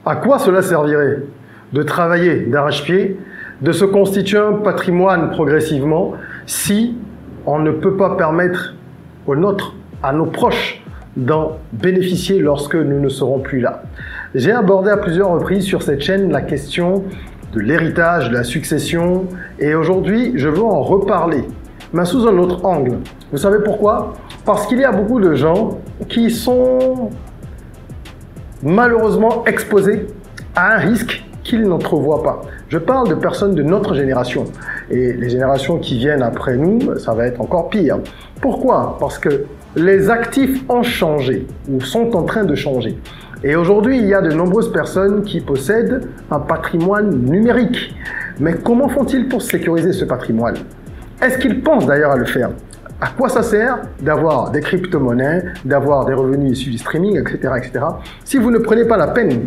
À quoi cela servirait de travailler d'arrache-pied, de se constituer un patrimoine progressivement, si on ne peut pas permettre aux nôtres, à nos proches, d'en bénéficier lorsque nous ne serons plus là? J'ai abordé à plusieurs reprises sur cette chaîne la question de l'héritage, de la succession, et aujourd'hui, je veux en reparler, mais sous un autre angle. Vous savez pourquoi? Parce qu'il y a beaucoup de gens qui sont malheureusement exposés à un risque qu'ils n'entrevoient pas. Je parle de personnes de notre génération, et les générations qui viennent après nous, ça va être encore pire. Pourquoi? Parce que les actifs ont changé, ou sont en train de changer. Et aujourd'hui, il y a de nombreuses personnes qui possèdent un patrimoine numérique. Mais comment font-ils pour sécuriser ce patrimoine? Est-ce qu'ils pensent d'ailleurs à le faire? À quoi ça sert d'avoir des crypto-monnaies, d'avoir des revenus issus du streaming, etc., etc., si vous ne prenez pas la peine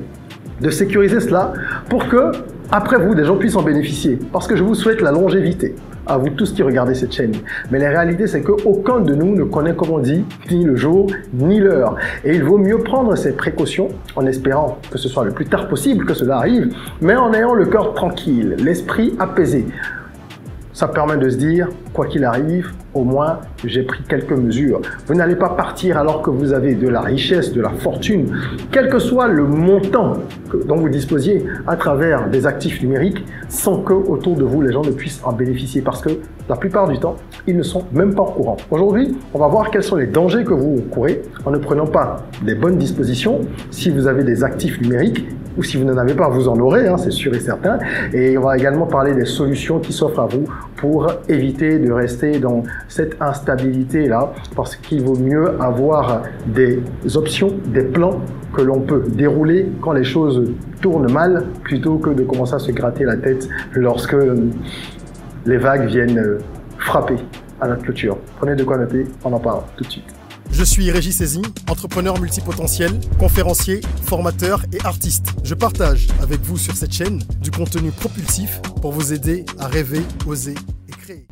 de sécuriser cela pour que, après vous, des gens puissent en bénéficier? Parce que je vous souhaite la longévité à vous tous qui regardez cette chaîne. Mais la réalité, c'est qu'aucun de nous ne connaît, comme on dit, ni le jour, ni l'heure. Et il vaut mieux prendre ces précautions en espérant que ce soit le plus tard possible que cela arrive, mais en ayant le cœur tranquille, l'esprit apaisé. Ça permet de se dire, quoi qu'il arrive, au moins, j'ai pris quelques mesures. Vous n'allez pas partir alors que vous avez de la richesse, de la fortune, quel que soit le montant dont vous disposiez à travers des actifs numériques, sans que autour de vous, les gens ne puissent en bénéficier, parce que la plupart du temps, ils ne sont même pas au courant. Aujourd'hui, on va voir quels sont les dangers que vous courez en ne prenant pas les bonnes dispositions si vous avez des actifs numériques, ou si vous n'en avez pas, vous en aurez, hein, c'est sûr et certain. Et on va également parler des solutions qui s'offrent à vous pour éviter de rester dans cette instabilité-là, parce qu'il vaut mieux avoir des options, des plans que l'on peut dérouler quand les choses tournent mal, plutôt que de commencer à se gratter la tête lorsque les vagues viennent frapper à notre clôture. Prenez de quoi noter, on en parle tout de suite. Je suis Régis Sezin, entrepreneur multipotentiel, conférencier, formateur et artiste. Je partage avec vous sur cette chaîne du contenu propulsif pour vous aider à rêver, oser et créer.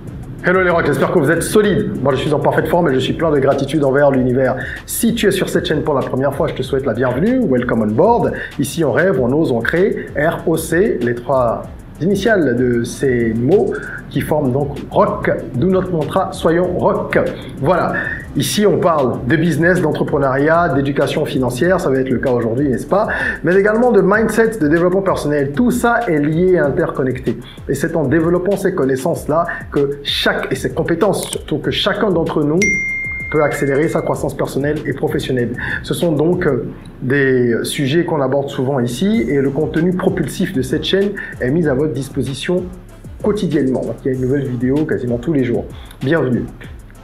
Hello les rocks, j'espère que vous êtes solides. Moi je suis en parfaite forme et je suis plein de gratitude envers l'univers. Si tu es sur cette chaîne pour la première fois, je te souhaite la bienvenue. Welcome on board. Ici on rêve, on ose, on crée. ROC, les trois initiales de ces mots qui forment donc ROC, d'où notre mantra, soyons rock. Voilà, ici on parle de business, d'entrepreneuriat, d'éducation financière, ça va être le cas aujourd'hui, n'est-ce pas? Mais également de mindset, de développement personnel, tout ça est lié et interconnecté. Et c'est en développant ces connaissances-là que et ces compétences surtout, que chacun d'entre nous peut accélérer sa croissance personnelle et professionnelle. Ce sont donc des sujets qu'on aborde souvent ici, et le contenu propulsif de cette chaîne est mis à votre disposition quotidiennement. Donc, il y a une nouvelle vidéo quasiment tous les jours. Bienvenue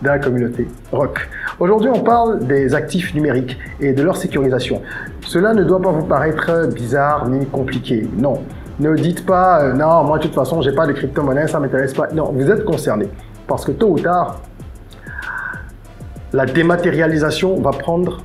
dans la communauté ROC. Aujourd'hui, on parle des actifs numériques et de leur sécurisation. Cela ne doit pas vous paraître bizarre ni compliqué. Non. Ne dites pas non, moi de toute façon, j'ai pas de crypto-monnaie, ça m'intéresse pas. Non, vous êtes concerné parce que tôt ou tard, la dématérialisation va prendre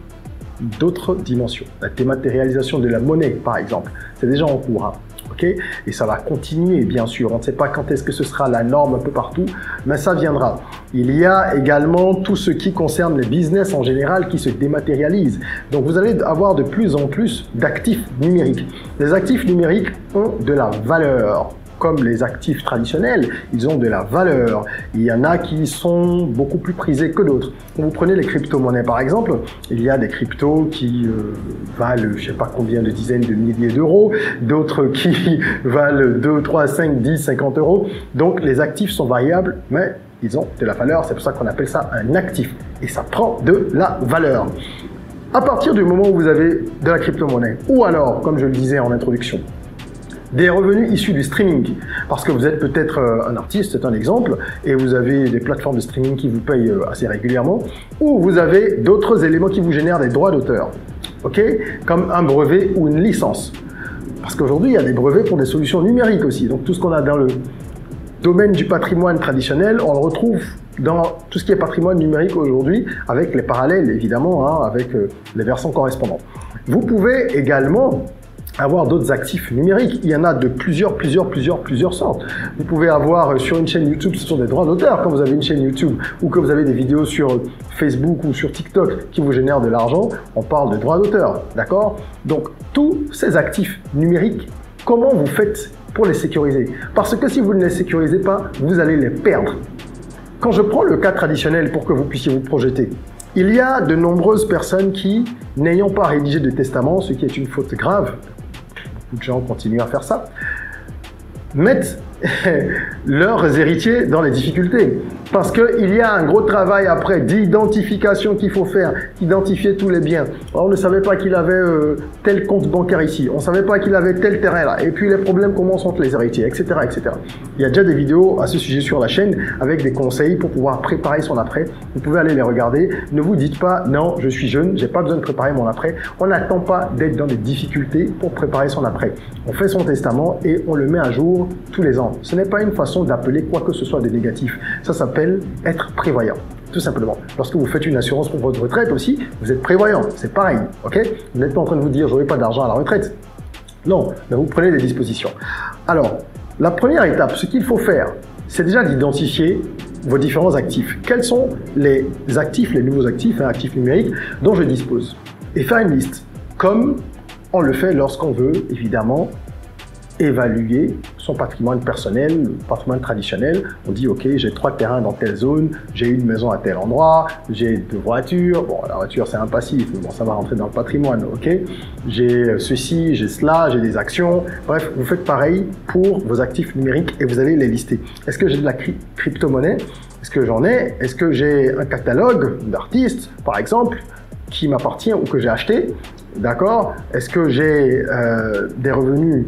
d'autres dimensions. La dématérialisation de la monnaie, par exemple, c'est déjà en cours. Hein, okay? Et ça va continuer, bien sûr. On ne sait pas quand est-ce que ce sera la norme un peu partout, mais ça viendra. Il y a également tout ce qui concerne les business en général qui se dématérialisent. Donc, vous allez avoir de plus en plus d'actifs numériques. Les actifs numériques ont de la valeur. Comme les actifs traditionnels, ils ont de la valeur. Il y en a qui sont beaucoup plus prisés que d'autres. Quand vous prenez les crypto-monnaies par exemple, il y a des cryptos qui valent je ne sais pas combien de dizaines de milliers d'euros, d'autres qui valent 2, 3, 5, 10, 50 euros. Donc les actifs sont variables, mais ils ont de la valeur. C'est pour ça qu'on appelle ça un actif. Et ça prend de la valeur. À partir du moment où vous avez de la crypto-monnaie, ou alors, comme je le disais en introduction, des revenus issus du streaming, parce que vous êtes peut-être un artiste, c'est un exemple, et vous avez des plateformes de streaming qui vous payent assez régulièrement, ou vous avez d'autres éléments qui vous génèrent des droits d'auteur, ok, comme un brevet ou une licence. Parce qu'aujourd'hui, il y a des brevets pour des solutions numériques aussi, donc tout ce qu'on a dans le domaine du patrimoine traditionnel, on le retrouve dans tout ce qui est patrimoine numérique aujourd'hui, avec les parallèles évidemment, hein, avec les versants correspondants. Vous pouvez également avoir d'autres actifs numériques. Il y en a de plusieurs sortes. Vous pouvez avoir sur une chaîne YouTube, ce sont des droits d'auteur. Quand vous avez une chaîne YouTube ou que vous avez des vidéos sur Facebook ou sur TikTok qui vous génèrent de l'argent, on parle de droits d'auteur, d'accord? Donc, tous ces actifs numériques, comment vous faites pour les sécuriser? Parce que si vous ne les sécurisez pas, vous allez les perdre. Quand je prends le cas traditionnel pour que vous puissiez vous projeter, il y a de nombreuses personnes qui, n'ayant pas rédigé de testament, ce qui est une faute grave, beaucoup de gens continuent à faire ça, mettent leurs héritiers dans les difficultés. Parce qu'il y a un gros travail après d'identification qu'il faut faire, identifier tous les biens. Alors, on ne savait pas qu'il avait tel compte bancaire ici, on ne savait pas qu'il avait tel terrain là, et puis les problèmes commencent entre les héritiers, etc., etc. Il y a déjà des vidéos à ce sujet sur la chaîne avec des conseils pour pouvoir préparer son après. Vous pouvez aller les regarder. Ne vous dites pas, non, je suis jeune, j'ai pas besoin de préparer mon après. On n'attend pas d'être dans des difficultés pour préparer son après. On fait son testament et on le met à jour tous les ans. Ce n'est pas une façon d'appeler quoi que ce soit de négatif. Ça s'appelle être prévoyant, tout simplement. Lorsque vous faites une assurance pour votre retraite aussi, vous êtes prévoyant. C'est pareil, ok? Vous n'êtes pas en train de vous dire, j'aurai pas d'argent à la retraite. Non, mais vous prenez des dispositions. Alors, la première étape, ce qu'il faut faire, c'est déjà d'identifier vos différents actifs. Quels sont les actifs, les nouveaux actifs, actifs numériques dont je dispose? Et faire une liste, comme on le fait lorsqu'on veut, évidemment, évaluer son patrimoine personnel, le patrimoine traditionnel. On dit, ok, j'ai 3 terrains dans telle zone, j'ai une maison à tel endroit, j'ai 2 voitures. Bon, la voiture, c'est un passif, mais bon, ça va rentrer dans le patrimoine, ok. J'ai ceci, j'ai cela, j'ai des actions. Bref, vous faites pareil pour vos actifs numériques et vous allez les lister. Est-ce que j'ai de la crypto-monnaie? Est-ce que j'en ai? Est-ce que j'ai un catalogue d'artistes, par exemple, qui m'appartient ou que j'ai acheté? D'accord? Est-ce que j'ai des revenus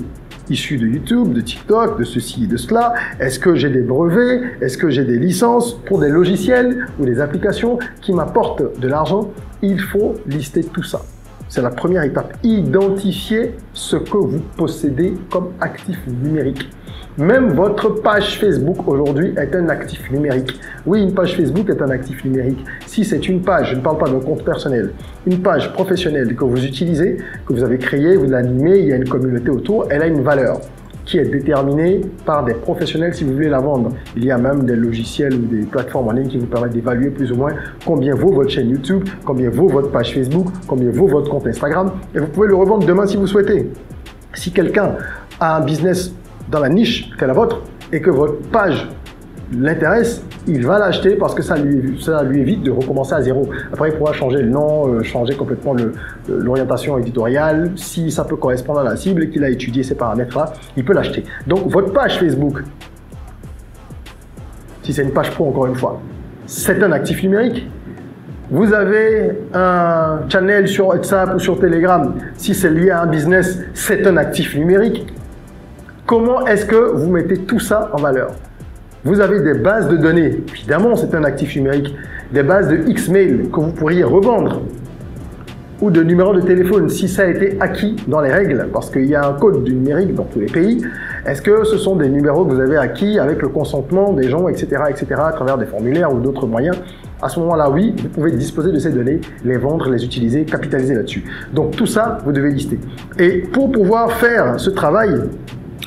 issus de YouTube, de TikTok, de ceci et de cela? Est-ce que j'ai des brevets? Est-ce que j'ai des licences pour des logiciels ou des applications qui m'apportent de l'argent? Il faut lister tout ça. C'est la première étape. Identifier ce que vous possédez comme actif numérique. Même votre page Facebook aujourd'hui est un actif numérique. Oui, une page Facebook est un actif numérique. Si c'est une page, je ne parle pas d'un compte personnel, une page professionnelle que vous utilisez, que vous avez créée, vous l'animez, il y a une communauté autour, elle a une valeur qui est déterminée par des professionnels si vous voulez la vendre. Il y a même des logiciels ou des plateformes en ligne qui vous permettent d'évaluer plus ou moins combien vaut votre chaîne YouTube, combien vaut votre page Facebook, combien vaut votre compte Instagram, et vous pouvez le revendre demain si vous souhaitez. Si quelqu'un a un business dans la niche qu'est la vôtre et que votre page l'intéresse, il va l'acheter parce que ça lui évite de recommencer à zéro. Après, il pourra changer le nom, changer complètement l'orientation éditoriale. Si ça peut correspondre à la cible et qu'il a étudié ces paramètres-là, il peut l'acheter. Donc, votre page Facebook, si c'est une page pro encore une fois, c'est un actif numérique. Vous avez un channel sur WhatsApp ou sur Telegram, si c'est lié à un business, c'est un actif numérique. Comment est-ce que vous mettez tout ça en valeur? Vous avez des bases de données, évidemment c'est un actif numérique, des bases de X-mail que vous pourriez revendre ou de numéros de téléphone si ça a été acquis dans les règles, parce qu'il y a un code du numérique dans tous les pays. Est-ce que ce sont des numéros que vous avez acquis avec le consentement des gens, etc., à travers des formulaires ou d'autres moyens? À ce moment-là, oui, vous pouvez disposer de ces données, les vendre, les utiliser, capitaliser là-dessus. Donc tout ça, vous devez lister. Et pour pouvoir faire ce travail,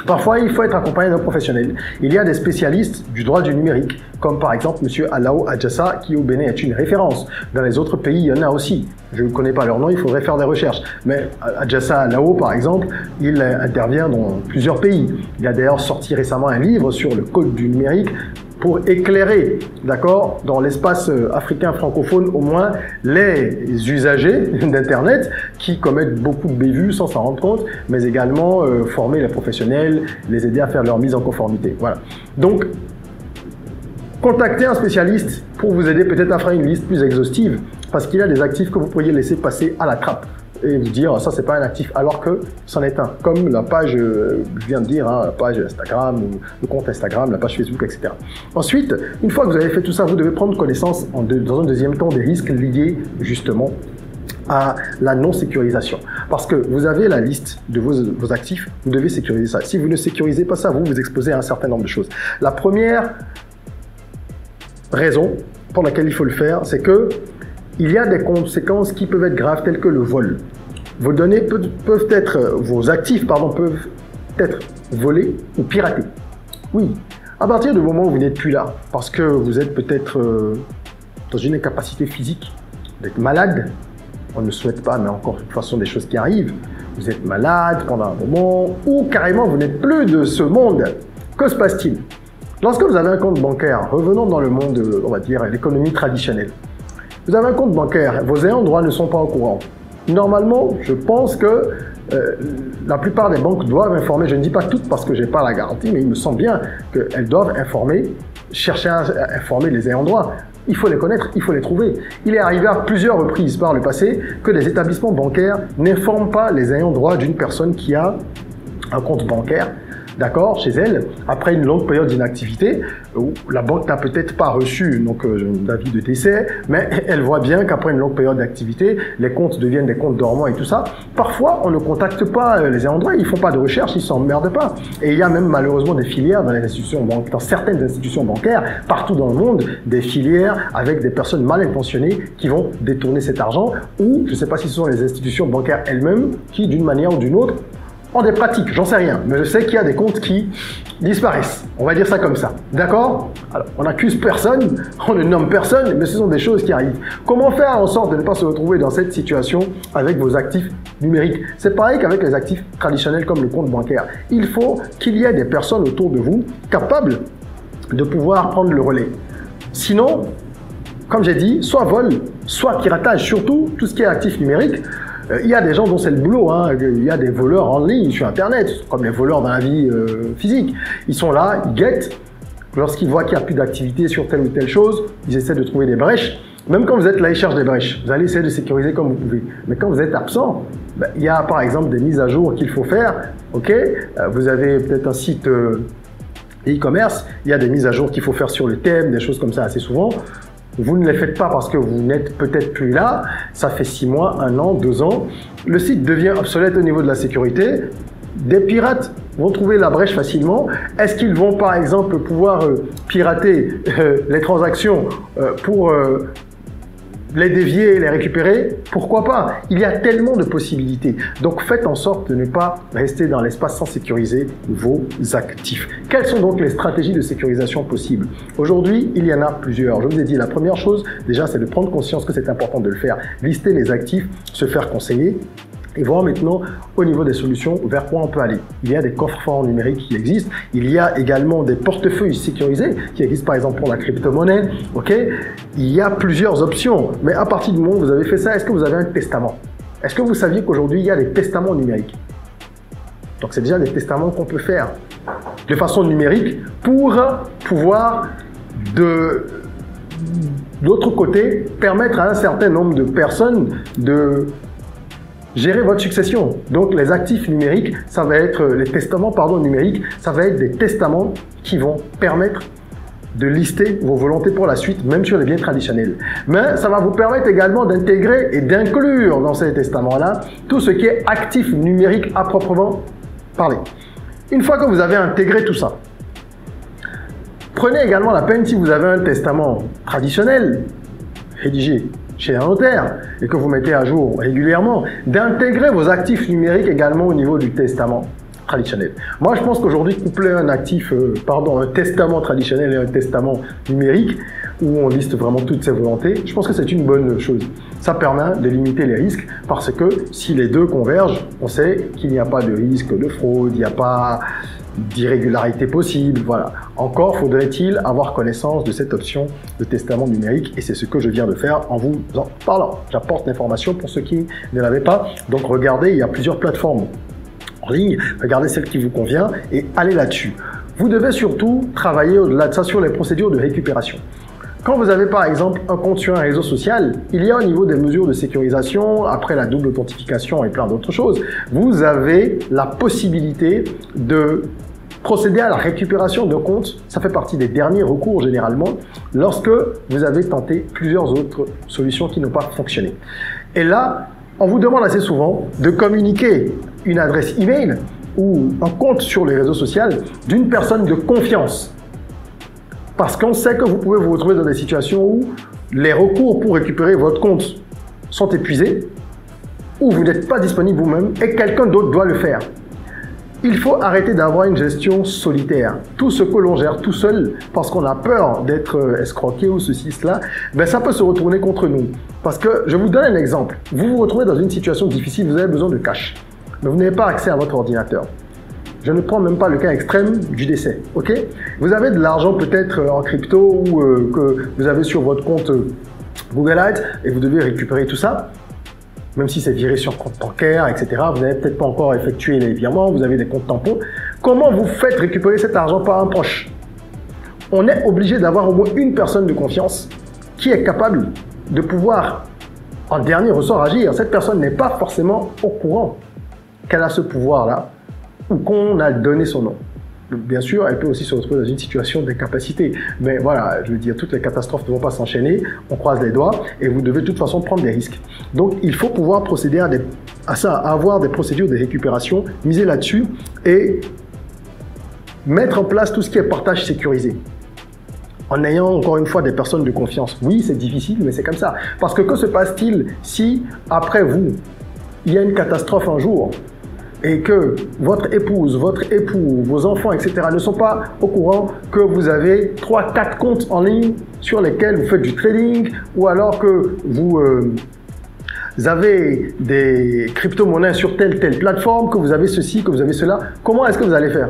parfois, il faut être accompagné d'un professionnel. Il y a des spécialistes du droit du numérique, comme par exemple M. Alao Adjassa, qui au Bénin est une référence. Dans les autres pays, il y en a aussi. Je ne connais pas leur nom, il faudrait faire des recherches. Mais Adjassa Alao, par exemple, il intervient dans plusieurs pays. Il a d'ailleurs sorti récemment un livre sur le code du numérique pour éclairer, d'accord, dans l'espace africain francophone au moins, les usagers d'Internet qui commettent beaucoup de bévues sans s'en rendre compte, mais également former les professionnels, les aider à faire leur mise en conformité. Voilà. Donc, contactez un spécialiste pour vous aider peut-être à faire une liste plus exhaustive, parce qu'il y a des actifs que vous pourriez laisser passer à la trappe et vous dire ça c'est pas un actif alors que c'en est un, comme la page, je viens de dire, hein, la page Instagram, ou le compte Instagram, la page Facebook, etc. Ensuite, une fois que vous avez fait tout ça, vous devez prendre connaissance dans un deuxième temps des risques liés justement à la non-sécurisation. Parce que vous avez la liste de vos actifs, vous devez sécuriser ça. Si vous ne sécurisez pas ça, vous vous exposez à un certain nombre de choses. La première raison pour laquelle il faut le faire, c'est que il y a des conséquences qui peuvent être graves telles que le vol. vos données peuvent être, vos actifs, pardon, peuvent être volés ou piratés. Oui, à partir du moment où vous n'êtes plus là, parce que vous êtes peut-être dans une incapacité physique, d'être malade, on ne le souhaite pas, mais encore une fois, ce sont des choses qui arrivent. Vous êtes malade pendant un moment, ou carrément vous n'êtes plus de ce monde. Que se passe-t-il? Lorsque vous avez un compte bancaire, revenons dans le monde, on va dire, l'économie traditionnelle. Vous avez un compte bancaire, vos ayants droit ne sont pas au courant. Normalement, je pense que la plupart des banques doivent informer, je ne dis pas toutes parce que je n'ai pas la garantie, mais il me semble bien qu'elles doivent informer, chercher à informer les ayants droit. Il faut les connaître, il faut les trouver. Il est arrivé à plusieurs reprises par le passé que les établissements bancaires n'informent pas les ayants droit d'une personne qui a un compte bancaire, d'accord, chez elle, après une longue période d'inactivité, où la banque n'a peut-être pas reçu d'avis de décès, mais elle voit bien qu'après une longue période d'activité, les comptes deviennent des comptes dormants et tout ça. Parfois, on ne contacte pas les ayants droit, ils font pas de recherche, ils s'emmerdent pas. Et il y a même malheureusement des filières dans les institutions bancaires, dans certaines institutions bancaires, partout dans le monde, des filières avec des personnes mal intentionnées qui vont détourner cet argent, ou je ne sais pas si ce sont les institutions bancaires elles-mêmes qui, d'une manière ou d'une autre, ont des pratiques, j'en sais rien, mais je sais qu'il y a des comptes qui disparaissent. On va dire ça comme ça. D'accord? Alors, on n'accuse personne, on ne nomme personne, mais ce sont des choses qui arrivent. Comment faire en sorte de ne pas se retrouver dans cette situation avec vos actifs numériques? C'est pareil qu'avec les actifs traditionnels comme le compte bancaire. Il faut qu'il y ait des personnes autour de vous capables de pouvoir prendre le relais. Sinon, comme j'ai dit, soit vol, soit piratage, surtout tout ce qui est actif numérique. Il y a des gens dont c'est le boulot, hein. Il y a des voleurs en ligne sur Internet, comme les voleurs dans la vie physique. Ils sont là, ils guettent. Lorsqu'ils voient qu'il n'y a plus d'activité sur telle ou telle chose, ils essaient de trouver des brèches. Même quand vous êtes là, ils cherchent des brèches. Vous allez essayer de sécuriser comme vous pouvez. Mais quand vous êtes absent, il y a par exemple des mises à jour qu'il faut faire. Ok, vous avez peut-être un site e-commerce, il y a des mises à jour qu'il faut faire sur le thème, des choses comme ça assez souvent. Vous ne les faites pas parce que vous n'êtes peut-être plus là, ça fait 6 mois, 1 an, 2 ans. Le site devient obsolète au niveau de la sécurité. Des pirates vont trouver la brèche facilement. Est-ce qu'ils vont par exemple pouvoir pirater les transactions pour les dévier et les récupérer? Pourquoi pas? Il y a tellement de possibilités. Donc faites en sorte de ne pas rester dans l'espace sans sécuriser vos actifs. Quelles sont donc les stratégies de sécurisation possibles? Aujourd'hui, il y en a plusieurs. Je vous ai dit, la première chose, déjà, c'est de prendre conscience que c'est important de le faire. Lister les actifs, se faire conseiller. Et voir maintenant au niveau des solutions vers quoi on peut aller. Il y a des coffres forts numériques qui existent. Il y a également des portefeuilles sécurisés qui existent par exemple pour la crypto-monnaie. Ok, il y a plusieurs options. Mais à partir du moment où vous avez fait ça, est-ce que vous avez un testament? Est-ce que vous saviez qu'aujourd'hui il y a des testaments numériques? Donc c'est déjà des testaments qu'on peut faire de façon numérique pour pouvoir de l'autre côté permettre à un certain nombre de personnes de gérer votre succession. Donc les actifs numériques, ça va être les testaments numériques, ça va être des testaments qui vont permettre de lister vos volontés pour la suite, même sur les biens traditionnels. Mais ça va vous permettre également d'intégrer et d'inclure dans ces testaments-là tout ce qui est actif numérique à proprement parler. Une fois que vous avez intégré tout ça, prenez également la peine, si vous avez un testament traditionnel, rédigé chez un notaire et que vous mettez à jour régulièrement, d'intégrer vos actifs numériques également au niveau du testament traditionnel. Moi, je pense qu'aujourd'hui, coupler un testament traditionnel et un testament numérique où on liste vraiment toutes ses volontés, je pense que c'est une bonne chose. Ça permet de limiter les risques parce que si les deux convergent, on sait qu'il n'y a pas de risque de fraude, il n'y a pas d'irrégularité possible, voilà. Encore faudrait-il avoir connaissance de cette option de testament numérique et c'est ce que je viens de faire en vous en parlant. J'apporte l'information pour ceux qui ne l'avaient pas. Donc regardez, il y a plusieurs plateformes en ligne, regardez celle qui vous convient et allez là-dessus. Vous devez surtout travailler au-delà de ça sur les procédures de récupération. Quand vous avez par exemple un compte sur un réseau social, il y a au niveau des mesures de sécurisation, après la double authentification et plein d'autres choses, vous avez la possibilité de procéder à la récupération de compte. Ça fait partie des derniers recours généralement lorsque vous avez tenté plusieurs autres solutions qui n'ont pas fonctionné. Et là, on vous demande assez souvent de communiquer une adresse email ou un compte sur les réseaux sociaux d'une personne de confiance. Parce qu'on sait que vous pouvez vous retrouver dans des situations où les recours pour récupérer votre compte sont épuisés où vous n'êtes pas disponible vous-même et quelqu'un d'autre doit le faire. Il faut arrêter d'avoir une gestion solitaire. Tout ce que l'on gère tout seul, parce qu'on a peur d'être escroqué ou ceci, cela, ben ça peut se retourner contre nous. Parce que, je vous donne un exemple. Vous vous retrouvez dans une situation difficile, vous avez besoin de cash, mais vous n'avez pas accès à votre ordinateur. Je ne prends même pas le cas extrême du décès, ok? Vous avez de l'argent peut-être en crypto ou que vous avez sur votre compte Google Ads et vous devez récupérer tout ça. Même si c'est viré sur compte bancaire, etc., vous n'avez peut-être pas encore effectué les virements, vous avez des comptes tampons. Comment vous faites récupérer cet argent par un proche? On est obligé d'avoir au moins une personne de confiance qui est capable de pouvoir, en dernier ressort, agir. Cette personne n'est pas forcément au courant qu'elle a ce pouvoir-là ou qu'on a donné son nom. Bien sûr, elle peut aussi se retrouver dans une situation d'incapacité. Mais voilà, je veux dire, toutes les catastrophes ne vont pas s'enchaîner. On croise les doigts et vous devez de toute façon prendre des risques. Donc, il faut pouvoir procéder à ça, à avoir des procédures de récupération, miser là-dessus et mettre en place tout ce qui est partage sécurisé. En ayant encore une fois des personnes de confiance. Oui, c'est difficile, mais c'est comme ça. Parce que se passe-t-il si, après vous, il y a une catastrophe un jour et que votre épouse, votre époux, vos enfants, etc. ne sont pas au courant que vous avez 3-4 comptes en ligne sur lesquels vous faites du trading ou alors que vous avez des crypto-monnaies sur telle plateforme, que vous avez ceci, que vous avez cela. Comment est-ce que vous allez faire?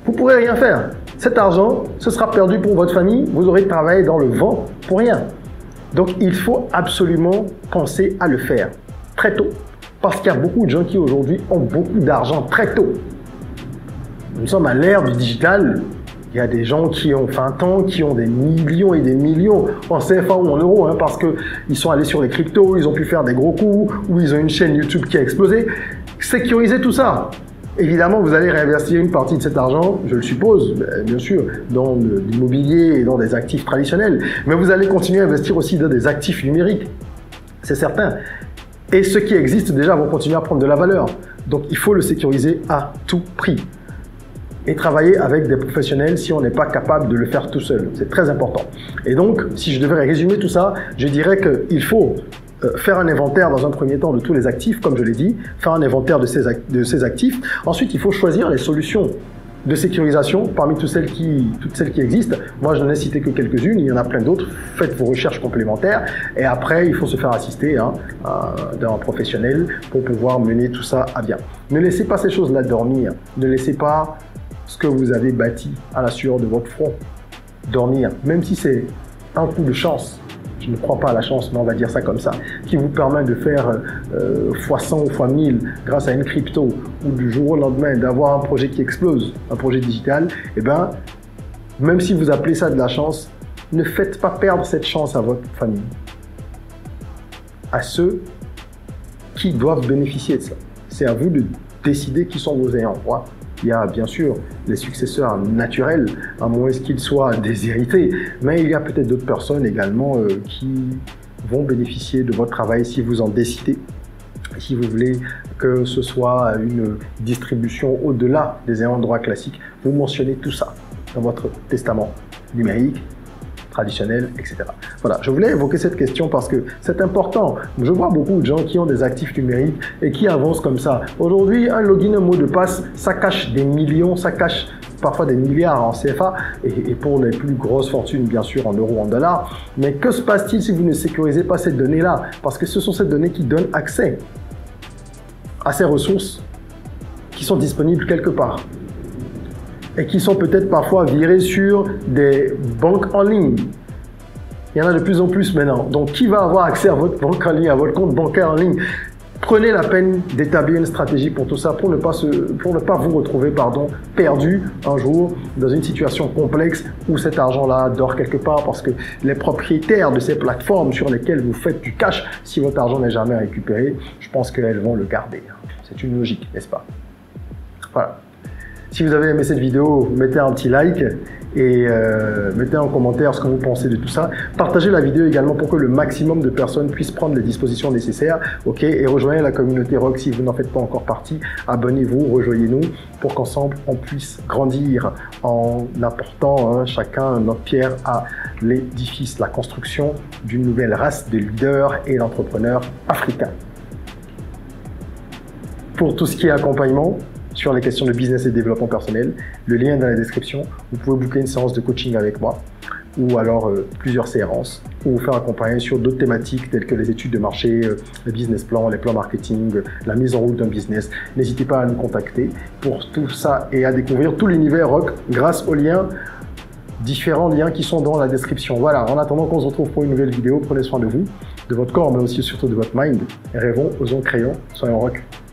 Vous ne pourrez rien faire. Cet argent, ce sera perdu pour votre famille. Vous aurez travaillé dans le vent pour rien. Donc, il faut absolument penser à le faire très tôt. Parce qu'il y a beaucoup de gens qui aujourd'hui ont beaucoup d'argent très tôt. Nous sommes à l'ère du digital. Il y a des gens qui ont 20 ans, qui ont des millions et des millions en CFA ou en euros, hein, parce qu'ils sont allés sur les cryptos, ils ont pu faire des gros coups, ou ils ont une chaîne YouTube qui a explosé. Sécurisez tout ça. Évidemment, vous allez réinvestir une partie de cet argent, je le suppose, bien sûr, dans l'immobilier et dans des actifs traditionnels. Mais vous allez continuer à investir aussi dans des actifs numériques. C'est certain. Et ceux qui existent déjà vont continuer à prendre de la valeur. Donc, il faut le sécuriser à tout prix. Et travailler avec des professionnels si on n'est pas capable de le faire tout seul. C'est très important. Et donc, si je devrais résumer tout ça, je dirais qu'il faut faire un inventaire dans un premier temps de tous les actifs, comme je l'ai dit, faire un inventaire de ces actifs. Ensuite, il faut choisir les solutions de sécurisation parmi toutes celles qui existent. Moi, je n'en ai cité que quelques-unes, il y en a plein d'autres. Faites vos recherches complémentaires et après, il faut se faire assister d'un professionnel pour pouvoir mener tout ça à bien. Ne laissez pas ces choses-là dormir. Ne laissez pas ce que vous avez bâti à la sueur de votre front dormir, même si c'est un coup de chance. Je ne crois pas à la chance, mais on va dire ça comme ça, qui vous permet de faire x100 ou x1000 grâce à une crypto ou du jour au lendemain d'avoir un projet qui explose, un projet digital, eh bien, même si vous appelez ça de la chance, ne faites pas perdre cette chance à votre famille, à ceux qui doivent bénéficier de ça. C'est à vous de décider qui sont vos ayants droit. Il y a bien sûr les successeurs naturels, à moins qu'ils soient déshérités, mais il y a peut-être d'autres personnes également qui vont bénéficier de votre travail si vous en décidez. Si vous voulez que ce soit une distribution au-delà des ayants droit classiques, vous mentionnez tout ça dans votre testament numérique, traditionnel, etc. Voilà, je voulais évoquer cette question parce que c'est important. Je vois beaucoup de gens qui ont des actifs numériques et qui avancent comme ça. Aujourd'hui, un login, un mot de passe, ça cache des millions, ça cache parfois des milliards en CFA et pour les plus grosses fortunes, bien sûr, en euros, en dollars. Mais que se passe-t-il si vous ne sécurisez pas ces données-là? Parce que ce sont ces données qui donnent accès à ces ressources qui sont disponibles quelque part et qui sont peut-être parfois virés sur des banques en ligne. Il y en a de plus en plus maintenant. Donc, qui va avoir accès à votre banque en ligne, à votre compte bancaire en ligne? Prenez la peine d'établir une stratégie pour tout ça, pour ne pas vous retrouver perdu un jour dans une situation complexe où cet argent-là dort quelque part parce que les propriétaires de ces plateformes sur lesquelles vous faites du cash, si votre argent n'est jamais récupéré, je pense qu'elles vont le garder. C'est une logique, n'est-ce pas? Voilà. Si vous avez aimé cette vidéo, mettez un petit like et mettez en commentaire ce que vous pensez de tout ça. Partagez la vidéo également pour que le maximum de personnes puissent prendre les dispositions nécessaires. Ok, et rejoignez la communauté Rock si vous n'en faites pas encore partie. Abonnez-vous, rejoignez-nous pour qu'ensemble on puisse grandir en apportant chacun notre pierre à l'édifice, la construction d'une nouvelle race de leaders et d'entrepreneurs africains. Pour tout ce qui est accompagnement sur les questions de business et de développement personnel, le lien est dans la description. Vous pouvez booker une séance de coaching avec moi ou alors plusieurs séances ou vous faire accompagner sur d'autres thématiques telles que les études de marché, les business plans, les plans marketing, la mise en route d'un business. N'hésitez pas à nous contacter pour tout ça et à découvrir tout l'univers rock grâce aux liens, différents liens qui sont dans la description. Voilà, en attendant qu'on se retrouve pour une nouvelle vidéo, prenez soin de vous, de votre corps mais aussi surtout de votre mind et rêvons, osons, créons, soyons rock.